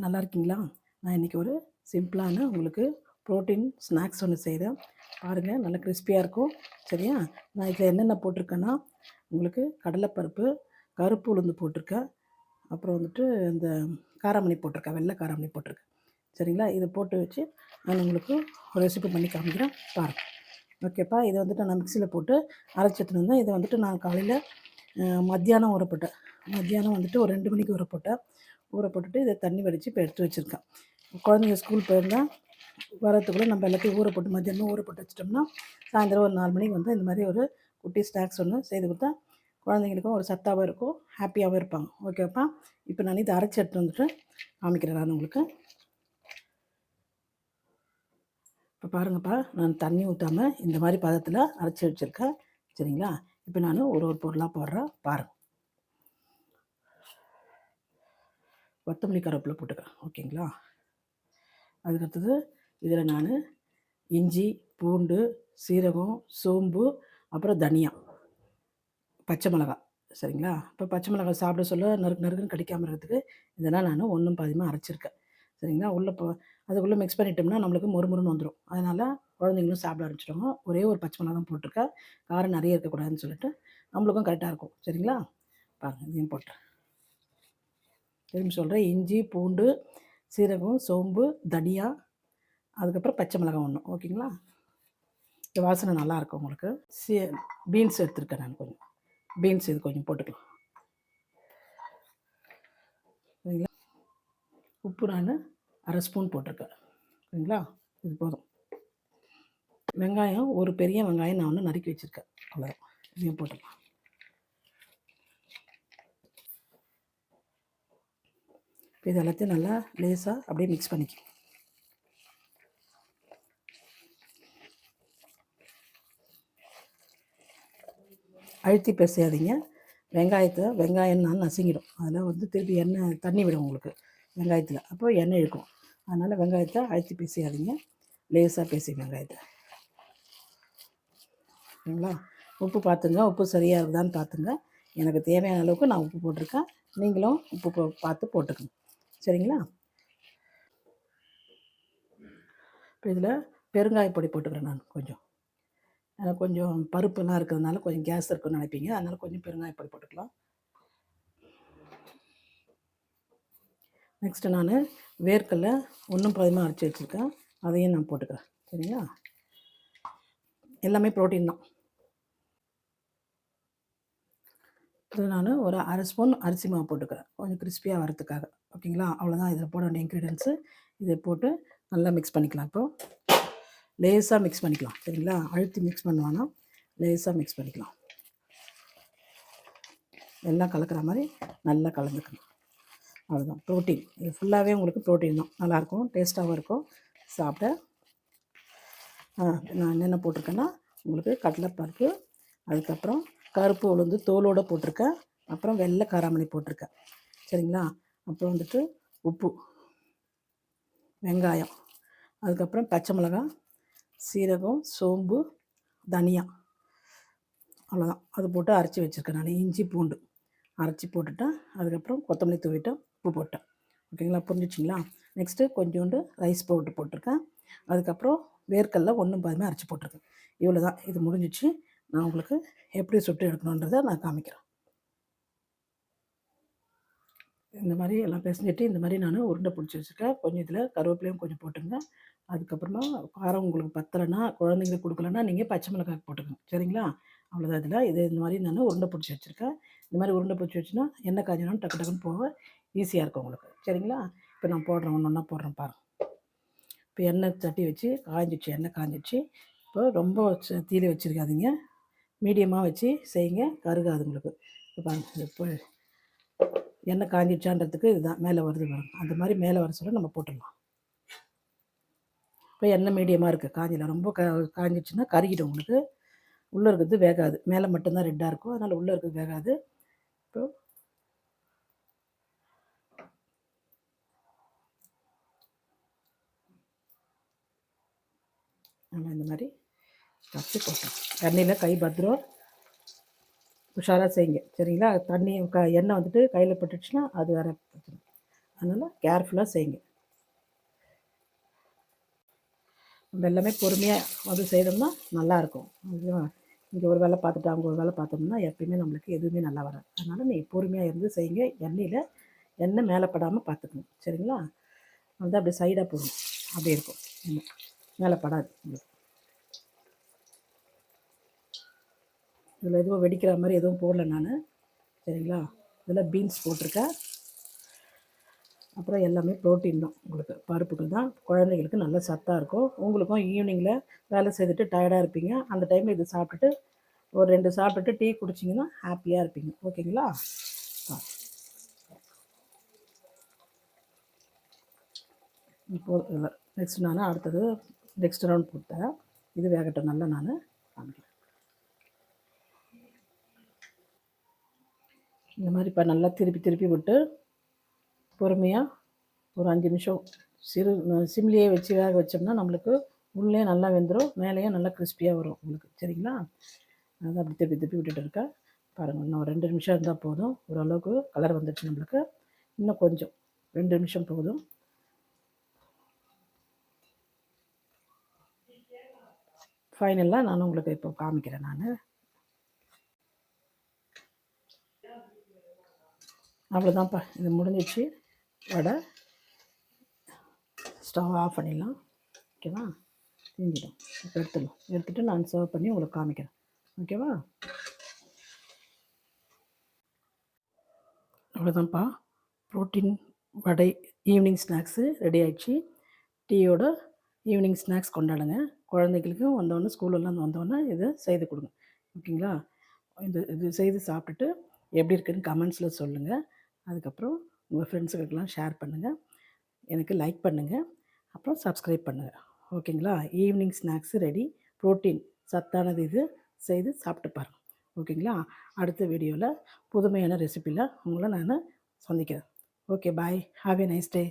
எல்லாம் நல்லா இருக்கீங்களா? நான் இன்றைக்கி ஒரு சிம்பிளான உங்களுக்கு ப்ரோட்டீன் ஸ்நாக்ஸ் ஒன்று செய்கிறேன். பாருங்கள், நல்லா கிறிஸ்பியாக இருக்கும். சரியா? நான் இதில் என்னென்ன போட்டிருக்கேன்னா, உங்களுக்கு கடலைப்பருப்பு, கருப்பு உளுந்து போட்டிருக்கேன். அப்புறம் வந்துட்டு இந்த காராமணி போட்டிருக்கேன், வெள்ளை காராமணி போட்டிருக்கேன். சரிங்களா? இதை போட்டு வச்சு நான் உங்களுக்கு ஒரு ரெசிபி பண்ணி காமிக்கிறேன், பாருங்கள். ஓகேப்பா, இதை வந்துட்டு நான் மிக்சியில் போட்டு அரைச்சி எடுத்துன்னு வந்தேன். இதை வந்துட்டு நான் காலையில் மத்தியானம் ஊற போட்டேன். மத்தியானம் வந்துட்டு ஒரு 2 மணிக்கு ஊற போட்டேன். ஊற போட்டுட்டு இதை தண்ணி வடித்து இப்போ எடுத்து வச்சுருக்கேன். குழந்தைங்க ஸ்கூல் போயிருந்தால் வரத்துக்குள்ளே நம்ம எல்லாத்தையும் ஊற போட்டு மத்தியானம் ஊற போட்டு வச்சிட்டோம்னா சாயந்தரம் ஒரு 4 மணிக்கு வந்து இந்த மாதிரி ஒரு குட்டி ஸ்நாக்ஸ் ஒன்று செய்து கொடுத்தா குழந்தைங்களுக்கும் ஒரு சத்தாகவும் இருக்கும், ஹாப்பியாகவும் இருப்பாங்க. ஓகேப்பா, இப்போ நான் இதை அரைச்சி எடுத்து வந்துட்டு காமிக்கிறேன் நான் உங்களுக்கு. இப்போ பாருங்கப்பா, நான் தண்ணி ஊற்றாமல் இந்த மாதிரி பதத்தில் அரைச்சி வச்சுருக்கேன். சரிங்களா? இப்போ நான் ஒரு பொருளாக போடுறேன், பாருங்கள். கொத்தமல்லி கருவேப்பிலை போட்டுக்கிறேன். ஓகேங்களா? அதுக்கடுத்தது இதில் நான் இஞ்சி, பூண்டு, சீரகம், சோம்பு, அப்புறம் தனியா, பச்சை மிளகாய். சரிங்களா? இப்போ பச்சை மிளகாய் சாப்பிட சொல்ல நறுக்குன்னு கடிக்காமல் இருக்கிறதுக்கு இதெல்லாம் நான் ஒன்றும் பாதியமாக அரைச்சிருக்கேன். சரிங்களா? உள்ளே அதுக்குள்ளே மிக்ஸ் பண்ணிட்டோம்னா நம்மளுக்கு மொறுமொறுன்னு வந்துடும். அதனால் குழந்தைங்களும் சாப்பிட ஆரம்பிச்சிடுவாங்க. ஒரே ஒரு பச்சை மிளகா தான் போட்டிருக்கேன், காரம் நிறைய இருக்கக்கூடாதுன்னு சொல்லிட்டு நம்மளுக்கும் கரெக்டாக இருக்கும். சரிங்களா? பாருங்கள், இதையும் போட்டுறேன். திரும்பி சொல்கிறேன், இஞ்சி, பூண்டு, சீரகம், சோம்பு, தனியா, அதுக்கப்புறம் பச்சை மிளகாய் ஒன்று. ஓகேங்களா? இந்த வாசனை நல்லாயிருக்கும் உங்களுக்கு. பீன்ஸ் எடுத்துருக்கேன் நான், கொஞ்சம் பீன்ஸ் இது கொஞ்சம் போட்டுக்கலாம். சரிங்களா? உப்பு நான் அரை ஸ்பூன் போட்டிருக்கேன். சரிங்களா? இது போதும். வெங்காயம், ஒரு பெரிய வெங்காயம் நான் ஒன்று நறுக்கி வச்சுருக்கேன், அவ்வளோ. இதையும் போட்டுக்கலாம். இப்போ இது எல்லாத்தையும் நல்லா லேசாக அப்படியே மிக்ஸ் பண்ணிக்கலாம். அழுத்தி பேசாதீங்க. வெங்காயம் நான் நசுங்கிடும். அதில் வந்து திருப்பி எண்ணெய் தண்ணி விடும் உங்களுக்கு வெங்காயத்தில், அப்போ எண்ணெய் இழுக்கும். அதனால் வெங்காயத்தை அழுத்தி பேசாதீங்க, லேசாக பேசி வெங்காயத்தை. சரிங்களா? உப்பு பார்த்துங்க, உப்பு சரியாக இருக்குதான்னு பார்த்துங்க. எனக்கு தேவையான அளவுக்கு நான் உப்பு போட்டிருக்கேன், நீங்களும் உப்பு பார்த்து போட்டுக்கோங்க. சரிங்களா? இப்போ இதில் பெருங்காயப்பொடி போட்டுக்கிறேன் நான் கொஞ்சம். எனக்கு கொஞ்சம் பருப்புலாம் இருக்கிறதுனால கொஞ்சம் கேஸ் இருக்குன்னு நினைப்பீங்க, அதனால் கொஞ்சம் பெருங்காயப்பொடி போட்டுக்கலாம். நெக்ஸ்ட்டு நான் வேர்க்கடலை ஒன்றும் பாதியமாக அரைச்சி வச்சுருக்கேன், அதையும் நான் போட்டுக்கிறேன். சரிங்களா? எல்லாமே ப்ரோட்டீன் தான். இது நான் ஒரு அரை ஸ்பூன் அரிசி மாவு போட்டுக்கிறேன், கொஞ்சம் கிறிஸ்பியாக வரத்துக்காக. ஓகேங்களா? அவ்வளோதான் இதில் போட வேண்டிய இன்க்ரீடியன்ஸு. இதை போட்டு நல்லா மிக்ஸ் பண்ணிக்கலாம். இப்போது லேசாக மிக்ஸ் பண்ணிக்கலாம். சரிங்களா? அழுத்தி மிக்ஸ் பண்ணுவானா, லேசாக மிக்ஸ் பண்ணிக்கலாம். எல்லாம் கலக்கிற மாதிரி நல்லா கலந்துக்கணும். அவ்வளோதான், ப்ரோட்டீன். இது ஃபுல்லாகவே உங்களுக்கு ப்ரோட்டீன் தான். நல்லாயிருக்கும், டேஸ்ட்டாகவும் இருக்கும் சாப்பிட. நான் என்னென்ன போட்டிருக்கேன்னா, உங்களுக்கு கடலைப்பருப்பு, அதுக்கப்புறம் கருப்பு உளுந்து தோலோடு போட்டிருக்கேன், அப்புறம் வெள்ளை காராமணி போட்டிருக்கேன். சரிங்களா? அப்புறம் வந்துட்டு உப்பு, வெங்காயம், அதுக்கப்புறம் பச்சை மிளகாய், சீரகம், சோம்பு, தனியா, அவ்வளோதான். அது போட்டு அரைச்சி வச்சுருக்கேன் நான். இஞ்சி, பூண்டு அரைச்சி போட்டுட்டேன். அதுக்கப்புறம் கொத்தமல்லி தூவிட்டேன், உப்பு போட்டேன். ஓகேங்களா? புரிஞ்சிச்சிங்களா? நெக்ஸ்ட்டு கொஞ்சோண்டு ரைஸ் பவுட்ரு போட்டிருக்கேன். அதுக்கப்புறம் வேர்க்கடலை ஒன்றும் பாதியமாக அரைச்சி போட்டிருக்கேன். இவ்வளோ தான். இது முடிஞ்சிச்சு. நான் உங்களுக்கு எப்படி சுட்டு எடுக்கணுன்றதை நான் காமிக்கிறேன். இந்த மாதிரி எல்லாம் பிசைஞ்சிட்டு இந்த மாதிரி நான் உருண்டை பிடிச்சி வச்சுருக்கேன். கொஞ்சம் இதில் கருவேப்பிலையும் கொஞ்சம் போட்டுங்க. அதுக்கப்புறமா காரம் உங்களுக்கு பத்தலைன்னா, குழந்தைங்களுக்கு கொடுக்கலன்னா நீங்கள் பச்சை மிளகாய் போட்டுக்கோங்க. சரிங்களா? அவ்வளோதான். இதில் இந்த மாதிரி நான் உருண்டை பிடிச்சி வச்சுருக்கேன். இந்த மாதிரி உருண்டை பிடிச்சி வச்சுன்னா எண்ணெய் காய்ஞ்சனாலும் டக்கு டக்குன்னு போக ஈஸியாக இருக்கும் உங்களுக்கு. சரிங்களா? இப்போ நான் போடுறேன், ஒன்று ஒன்றா போடுறேன் பாருங்கள். இப்போ எண்ணெய் சட்டி வச்சு காய்ஞ்சிச்சு, எண்ணெய் காய்ஞ்சிச்சு. இப்போ ரொம்ப தீயில வச்சுருக்காதீங்க, மீடியமாக வச்சு செய்யுங்க, கருகாது உங்களுக்கு. இப்போ பாருங்கள், இப்போ எண்ணெய் காய்ஞ்சிச்சான்றதுக்கு இதுதான் மேலே வருது பாருங்கள். அந்த மாதிரி மேலே வர சொல்ல நம்ம போட்டுடலாம். இப்போ எண்ணெய் மீடியமாக இருக்குது, காய்ஞ்சல. ரொம்ப காய்ஞ்சிச்சுன்னா கருகிடும் உங்களுக்கு, உள்ளே இருக்கிறது வேகாது. மேலே மட்டும்தான் ரெட்டாக இருக்கும், அதனால் உள்ளே இருக்கிறது வேகாது. இப்போ நம்ம இந்த மாதிரி வச்சு போட்டோம். எண்ணெயில் கை பத்திரம், உஷாராக செய்யுங்க. சரிங்களா? எண்ணெய் வந்துட்டு கையில் பட்டுச்சுன்னா அது வேறு பிரச்சனை. அதனால் கேர்ஃபுல்லாக செய்யுங்க. நம்ம எல்லாமே பொறுமையாக வந்து செய்தோம்னா நல்லாயிருக்கும். ஓகேவா? இங்கே ஒரு வேலை பார்த்துட்டு அங்கே ஒரு வேலை பார்த்தோம்னா எப்பயுமே நம்மளுக்கு எதுவுமே நல்லா வராது. அதனால் நீங்கள் பொறுமையாக இருந்து செய்யுங்க. எண்ணெய் மேலே படாமல் பார்த்துக்கணும். சரிங்களா? வந்து அப்படியே சைடாக போடணும். அப்படியே இருக்கும். எண்ணெய் மேலே படாது உங்களுக்கு. இதில் எதுவும் வெடிக்கிற மாதிரி எதுவும் போடல நான். சரிங்களா? இதில் பீன்ஸ் போட்டிருக்கேன். அப்புறம் எல்லாமே ப்ரோட்டீன் தான். உங்களுக்கு பருப்புகள் தான். குழந்தைங்களுக்கு நல்ல சத்தாக இருக்கும். உங்களுக்கும் ஈவினிங்கில் வேலை செய்துட்டு டயர்டாக இருப்பீங்க. அந்த டைமில் இது சாப்பிட்டுட்டு ஒரு 2 சாப்பிட்டுட்டு டீ குடிச்சிங்கன்னா ஹாப்பியாக இருப்பீங்க. ஓகேங்களா? இப்போது நெக்ஸ்ட் நான் அடுத்தது நெக்ஸ்ட் ரவுண்ட் போட்டேன். இது வேகட்டும் நல்லா நான் காமிக்கிறேன். இந்த மாதிரி இப்போ நல்லா திருப்பி விட்டு பொறுமையாக ஒரு 5 நிமிஷம் சிம்லேயே வச்சு வேக வச்சோம்னா நம்மளுக்கு உள்ளே நல்லா வெந்துடும், மேலேயும் நல்லா கிறிஸ்பியாக வரும் உங்களுக்கு. சரிங்களா? அதை அப்படி திருப்பி விட்டுட்டு இருக்கேன். பாருங்கள், இன்னும் ஒரு 2 நிமிஷம் இருந்தால் போதும். ஓரளவுக்கு கலர் வந்துடுச்சு நம்மளுக்கு. இன்னும் கொஞ்சம் 2 நிமிஷம் போதும். ஃபைனலாக நான் உங்களுக்கு இப்போ காமிக்கிறேன். நான் அவ்வளோதான்ப்பா, இது முடிஞ்சிச்சு. வடை ஸ்டவ் ஆஃப் பண்ணிடலாம். ஓகேவா? தீஞ்சிடும். இப்போ எடுத்துகிட்டு நான் சர்வ் பண்ணி உங்களுக்கு காமிக்கிறேன். ஓகேவா? அவ்வளோதான்ப்பா, ப்ரோட்டீன் வடை ஈவினிங் ஸ்நாக்ஸு ரெடி ஆகிடுச்சு. டீயோட ஈவினிங் ஸ்நாக்ஸ் கொண்டாடுங்க. குழந்தைகளுக்கு வந்தோடனே ஸ்கூலெல்லாம் வந்தோடனே இதை செய்து கொடுங்க. ஓகேங்களா? இது செய்து சாப்பிட்டுட்டு எப்படி இருக்குதுன்னு கமெண்ட்ஸில் சொல்லுங்கள். அதுக்கப்புறம் உங்கள் ஃப்ரெண்ட்ஸுகளுக்கெல்லாம் ஷேர் பண்ணுங்கள். எனக்கு லைக் பண்ணுங்கள். அப்புறம் சப்ஸ்கிரைப் பண்ணுங்கள். ஓகேங்களா? Evening snacks ready. ப்ரோட்டீன் சத்தானது இது. செய்து சாப்பிட்டு பாருங்கள். ஓகேங்களா? அடுத்த வீடியோவில் புதுமையான ரெசிப்பியில் உங்களை நான் சந்திக்கிறேன். Okay, bye. Have a nice day.